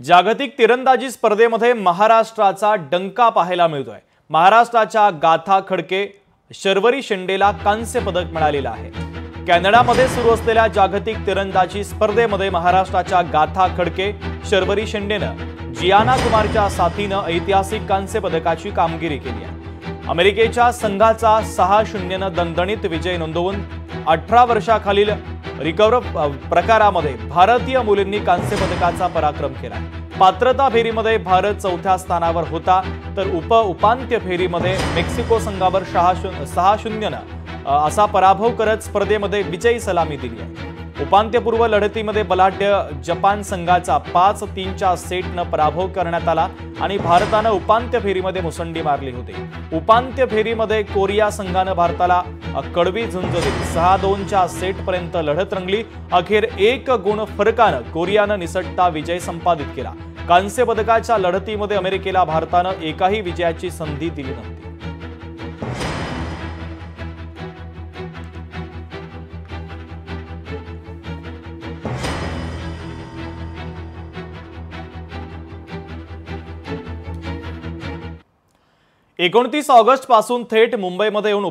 जागतिक तिरंदाजी स्पर्धेमध्ये महाराष्ट्राचा डंका पाहायला मिळतोय। महाराष्ट्राच्या गाथा खडके शर्वरी शेंडेला कांस्य पदक मिळालेलं आहे। कॅनडामध्ये सुरू असलेल्या जागतिक तिरंदाजी स्पर्धेमध्ये महाराष्ट्राच्या गाथा खडके शर्वरी शेंडेनं जियाना कुमारच्या साथीनं ऐतिहासिक कांस्य पदकाची कामगिरी केली आहे। अमेरिकेच्या संघाचा 6-0 दणदणीत विजय नोंदवून 18 वर्षाखालील रिकर्व्ह प्रकारामध्ये भारतीय मुलींनी कांस्य पदकाचा पराक्रम केला। पात्रता फेरीमध्ये भारत चौथ्या स्थानावर होता, तर उपांत्य फेरीमध्ये मेक्सिको संघावर 6-0 असा पराभव करत स्पर्धेमध्ये विजयी सलामी दिली आहे। उपांत्यपूर्व लढतीमध्ये बलाढ्य जपान संघाचा 5-3च्या सेटनं पराभव करण्यात आला आणि भारतानं उपांत्य फेरीमध्ये मुसंडी मारली होती। उपांत्य फेरीमध्ये कोरिया संघानं भारताला कडवी झुंज दिली। 6-2च्या सेटपर्यंत लढत रंगली। अखेर 1 गुण फरकानं कोरियानं निसटता विजय संपादित केला। कांस्य पदकाच्या लढतीमध्ये अमेरिकेला भारतानं एकाही विजयाची संधी दिली नव्हती। 29 ऑगस्ट पासून थेट मुंबईमध्ये येऊन